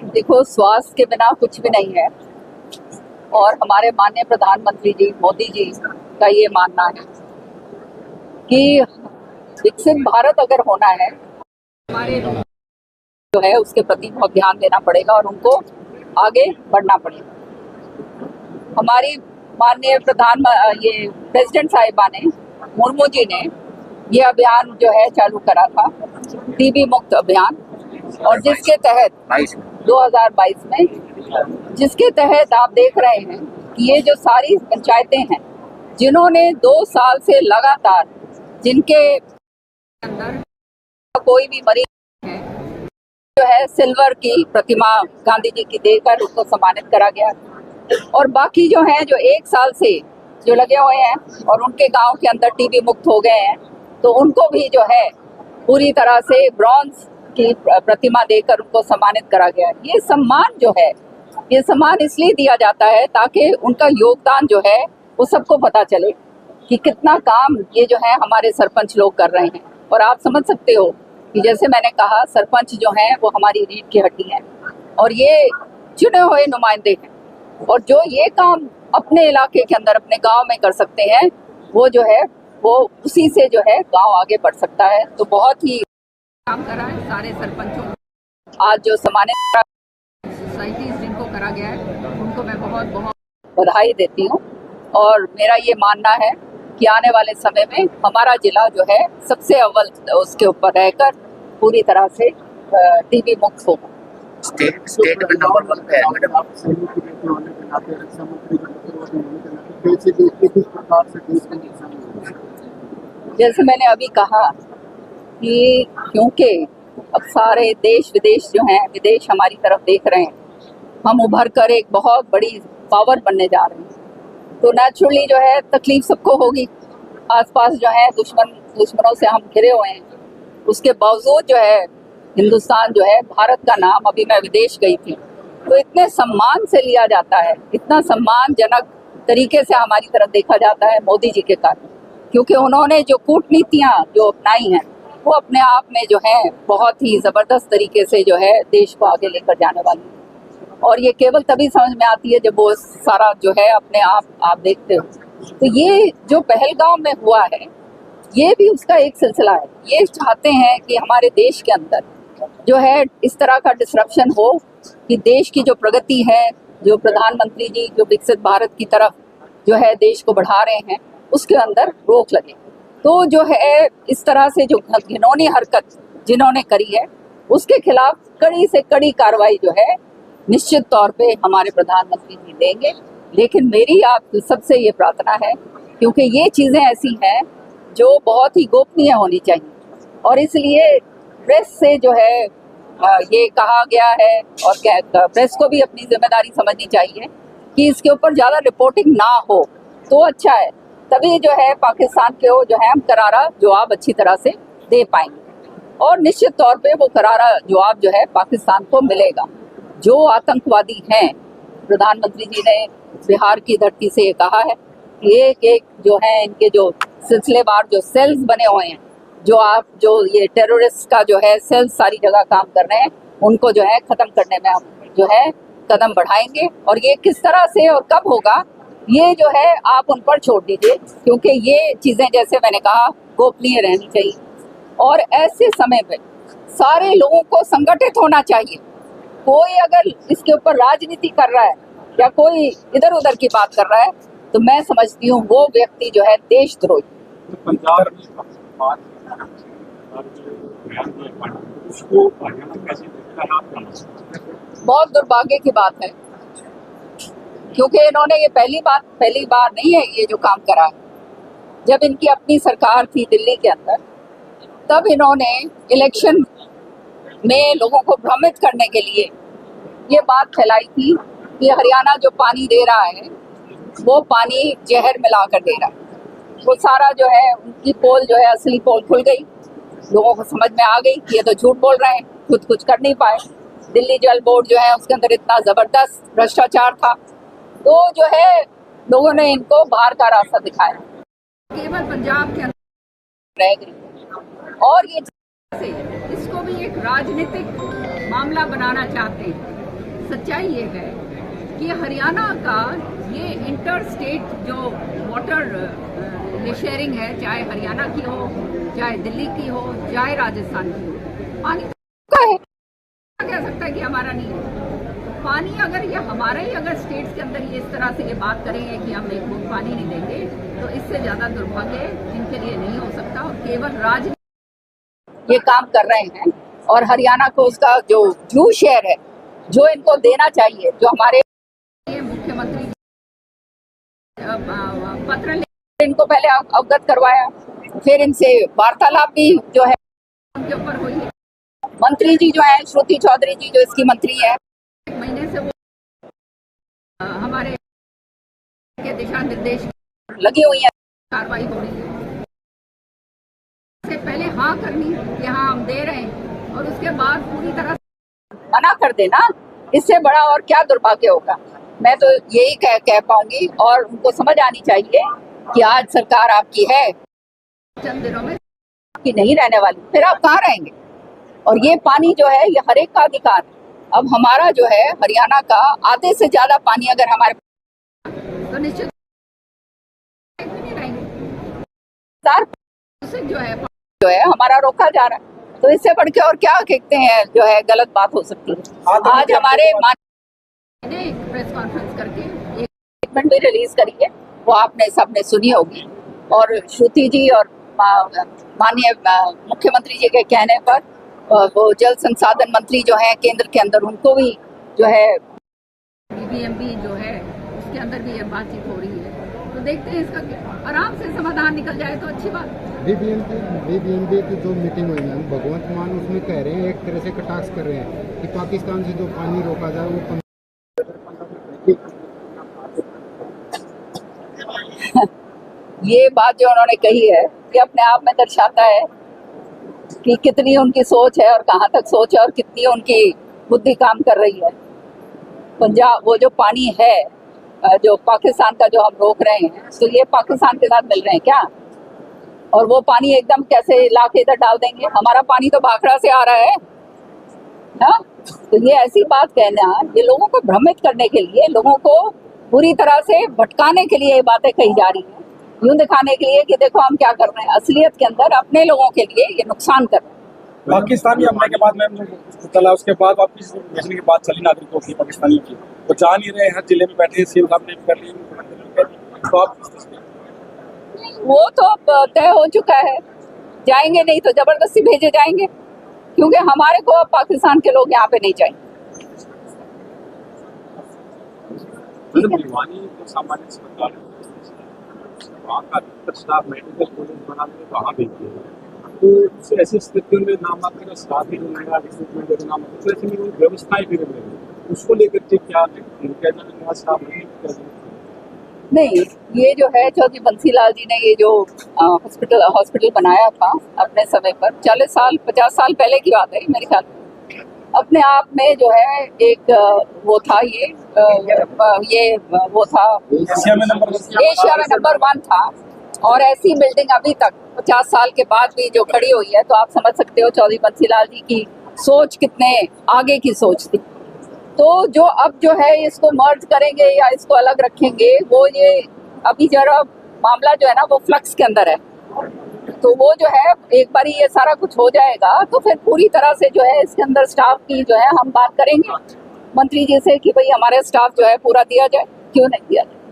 देखो, स्वास्थ्य के बिना कुछ भी नहीं है और हमारे माननीय प्रधानमंत्री जी मोदी जी का ये मानना है कि विकसित भारत अगर होना है, हमारे जो है उसके प्रति बहुत ध्यान देना पड़ेगा और उनको आगे बढ़ना पड़ेगा। हमारी माननीय ये प्रेसिडेंट साहिबा ने, मुर्मू जी ने ये अभियान जो है चालू करा था, टीबी मुक्त अभियान, और जिसके तहत 2022 में, जिसके तहत आप देख रहे हैं कि ये जो सारी पंचायतें हैं जिन्होंने 2 साल से लगातार, जिनके अंदर कोई भी मरीज है, जो है सिल्वर की प्रतिमा गांधी जी की देकर उनको सम्मानित करा गया, और बाकी जो हैं जो 1 साल से जो लगे हुए हैं और उनके गांव के अंदर टीबी मुक्त हो गए हैं, तो उनको भी जो है पूरी तरह से ब्रॉन्ज की प्रतिमा देकर उनको सम्मानित करा गया। ये सम्मान जो है, ये सम्मान इसलिए दिया जाता है ताकि उनका योगदान जो है वो सबको पता चले कि कितना काम ये जो है हमारे सरपंच लोग कर रहे हैं। और आप समझ सकते हो कि जैसे मैंने कहा, सरपंच जो हैं वो हमारी रीढ़ की हड्डी हैं और ये चुने हुए नुमाइंदे हैं, और जो ये काम अपने इलाके के अंदर अपने गांव में कर सकते हैं, वो जो है वो उसी से जो है गांव आगे बढ़ सकता है। तो बहुत ही काम करा है सारे सरपंचों को। आज जो सम्मानित सोसाइटीज जिनको करा गया है उनको मैं बहुत बहुत बधाई देती हूँ, और मेरा ये मानना है कि आने वाले समय में हमारा जिला जो है सबसे अव्वल उसके ऊपर रहकर पूरी तरह से टीबी मुक्त होगा। स्टेट में नंबर 1 पे है मैडम। जैसे मैंने अभी कहा कि क्योंकि अब सारे देश विदेश जो हैं, विदेश हमारी तरफ देख रहे हैं, हम उभर कर एक बहुत बड़ी पावर बनने जा रहे हैं, तो नेचुरली जो है तकलीफ सबको होगी। आसपास जो है दुश्मनों से हम घिरे हुए हैं, उसके बावजूद जो है हिंदुस्तान जो है, भारत का नाम, अभी मैं विदेश गई थी तो इतने सम्मान से लिया जाता है, इतना सम्मानजनक तरीके से हमारी तरफ देखा जाता है मोदी जी के कारण, क्योंकि उन्होंने जो कूटनीतियाँ जो अपनाई हैं वो अपने आप में जो है बहुत ही ज़बरदस्त तरीके से जो है देश को आगे लेकर जाने वाली है। और ये केवल तभी समझ में आती है जब वो सारा जो है अपने आप देखते हो। तो ये जो पहलगाम में हुआ है, ये भी उसका एक सिलसिला है। ये चाहते हैं कि हमारे देश के अंदर जो है इस तरह का डिसरप्शन हो कि देश की जो प्रगति है, जो प्रधानमंत्री जी जो विकसित भारत की तरफ जो है देश को बढ़ा रहे हैं, उसके अंदर रोक लगे। तो जो है इस तरह से जो घिनौनी हरकत जिन्होंने करी है, उसके खिलाफ कड़ी से कड़ी कार्रवाई जो है निश्चित तौर पे हमारे प्रधानमंत्री जी देंगे। लेकिन मेरी आप सबसे ये प्रार्थना है, क्योंकि ये चीज़ें ऐसी हैं जो बहुत ही गोपनीय होनी चाहिए, और इसलिए प्रेस से जो है ये कहा गया है, और प्रेस को भी अपनी जिम्मेदारी समझनी चाहिए कि इसके ऊपर ज़्यादा रिपोर्टिंग ना हो तो अच्छा है। तभी जो है पाकिस्तान के जो है हम करारा जवाब अच्छी तरह से दे पाएंगे, और निश्चित तौर पे वो करारा जवाब जो है पाकिस्तान को मिलेगा। जो आतंकवादी हैं, प्रधानमंत्री जी ने बिहार की धरती से ये कहा है कि एक एक जो है इनके जो सिलसिलेवार जो सेल्स बने हुए हैं, जो ये टेररिस्ट का जो है सेल्स सारी जगह काम कर रहे हैं, उनको जो है ख़त्म करने में हम जो है कदम बढ़ाएंगे। और ये किस तरह से और कब होगा, ये जो है आप उन पर छोड़ दीजिए, क्योंकि ये चीज़ें जैसे मैंने कहा गोपनीय रहनी चाहिए। और ऐसे समय पे सारे लोगों को संगठित होना चाहिए। कोई अगर इसके ऊपर राजनीति कर रहा है या कोई इधर उधर की बात कर रहा है, तो मैं समझती हूँ वो व्यक्ति जो है देशद्रोही। बहुत दुर्भाग्य की बात है, क्योंकि इन्होंने ये पहली बार नहीं है ये जो काम करा है। जब इनकी अपनी सरकार थी दिल्ली के अंदर, तब इन्होंने इलेक्शन में लोगों को भ्रमित करने के लिए ये बात फैलाई थी कि हरियाणा जो पानी दे रहा है वो पानी जहर मिलाकर दे रहा है। वो सारा जो है उनकी पोल जो है, असली पोल खुल गई, लोगों को समझ में आ गई कि ये तो झूठ बोल रहे हैं, खुद कुछ कर नहीं पाए। दिल्ली जल बोर्ड जो है उसके अंदर इतना ज़बरदस्त भ्रष्टाचार था, तो जो है लोगों ने इनको बाहर का रास्ता दिखाया, केवल पंजाब के अंदर रह गई। और ये इसको भी एक राजनीतिक मामला बनाना चाहते हैं। सच्चाई ये है कि हरियाणा का ये इंटर स्टेट जो वाटर शेयरिंग है, चाहे हरियाणा की हो, चाहे दिल्ली की हो, चाहे राजस्थान की हो, पानी का है। कह सकता है कि हमारा नहीं है पानी। अगर ये हमारा ही अगर स्टेट्स के अंदर ये इस तरह से ये बात करेंगे कि हम एक बूंद पानी नहीं देंगे, तो इससे ज्यादा दुर्भाग्य इनके लिए नहीं हो सकता। और केवल राजनीति ये काम कर रहे हैं और हरियाणा को उसका जो ड्यू शेयर है जो इनको देना चाहिए, जो हमारे मुख्यमंत्री पत्र इनको पहले अवगत करवाया, फिर इनसे वार्तालाप भी जो है उनके ऊपर हुई है। मंत्री जी जो है श्रुति चौधरी जी जो इसकी मंत्री है, एक महीने से वो हमारे के दिशा निर्देश लगी हुई है, कार्रवाई हो रही है। इससे पहले हाँ करनी कि हाँ हम दे रहे हैं और उसके बाद पूरी तरह मना कर देना, इससे बड़ा और क्या दुर्भाग्य होगा। मैं तो यही कह पाऊंगी और उनको समझ आनी चाहिए कि आज सरकार आपकी है, चंद दिनों में आपकी नहीं रहने वाली, फिर आप कहाँ रहेंगे। और ये पानी जो है ये हर एक का अधिकार है। अब हमारा जो है हरियाणा का आधे से ज्यादा पानी अगर हमारे तो निश्चित नहीं रहेंगे। जो है हमारा रोका जा रहा है, तो इससे बढ़ के और क्या कहते हैं जो है गलत बात हो सकती है। आज हमारे ने एक प्रेस कॉन्फ्रेंस करके एक स्टेटमेंट भी रिलीज करी है, वो आपने सबने सुनी होगी। और श्रुति जी और माननीय मुख्यमंत्री जी के कहने पर वो जल संसाधन मंत्री जो है केंद्र के अंदर, उनको भी जो है बीबीएमबी जो है उसके अंदर भी ये बातचीत हो रही है। तो देखते हैं इसका आराम से समाधान निकल जाए तो अच्छी बात। बीबीएमबी की जो मीटिंग हुई मैम, भगवंत मान उसमें कह रहे हैं, एक तरह से कटाक्ष कर रहे हैं कि पाकिस्तान से जो पानी रोका जाए वो ये बात जो उन्होंने कही है ये अपने आप में दर्शाता है कि कितनी उनकी सोच है और कहाँ तक सोच है और कितनी उनकी बुद्धि काम कर रही है। पंजाब वो जो पानी है जो पाकिस्तान का जो हम रोक रहे हैं, तो ये पाकिस्तान के साथ मिल रहे हैं क्या? और वो पानी एकदम कैसे ला के इधर डाल देंगे? हमारा पानी तो भाखड़ा से आ रहा है ना। तो ये ऐसी बात कहना, ये लोगों को भ्रमित करने के लिए, लोगों को पूरी तरह से भटकाने के लिए ये बातें कही जा रही हैं, यूं दिखाने के लिए कि देखो हम क्या कर रहे हैं। असलियत के अंदर अपने लोगों के लिए ये नुकसान कर रहे हैं। पाकिस्तानी हमले के बाद मैम चला, उसके बाद वापस भेजने की बात चली नागरिकों की पाकिस्तानी की, वो जा नहीं रहे, हर जिले में बैठे, सीएम साहब ने भी कर ली, मुख्यमंत्री ने कर ली, तो आप वो तो अब तय हो चुका है, जाएंगे नहीं तो जबरदस्ती भेजे जाएंगे, क्योंकि हमारे को अब पाकिस्तान के लोग यहाँ पे नहीं चाहिए। सामान्य अस्पताल वहाँ का स्टाफ मेडिकल कॉलेज बनाने में वहाँ भेजते हैं, तो ऐसी स्थितियों में नाम आपका स्टाफ ही रहेगा, रिक्रूटमेंट का नाम, तो ऐसे में व्यवस्थाएं भी रहेंगी, उसको लेकर के क्या स्टाफ नहीं, ये जो है चौधरी बंसीलाल जी ने ये जो हॉस्पिटल बनाया था अपने समय पर, 50 साल पहले की बात है मेरे ख्याल में, अपने आप में जो है एक वो था ये वो था एशिया में नंबर 1 था। और ऐसी बिल्डिंग अभी तक 50 साल के बाद भी जो खड़ी हुई है, तो आप समझ सकते हो चौधरी बंसीलाल जी की सोच कितने आगे की सोच थी। तो जो अब जो है इसको मर्ज करेंगे या इसको अलग रखेंगे, वो ये अभी जरा मामला जो है ना वो फ्लक्स के अंदर है। तो वो जो है एक बार ये सारा कुछ हो जाएगा तो फिर पूरी तरह से जो है इसके अंदर स्टाफ की जो है हम बात करेंगे मंत्री जी से कि भाई हमारे स्टाफ जो है पूरा दिया जाए, क्यों नहीं दिया जाए।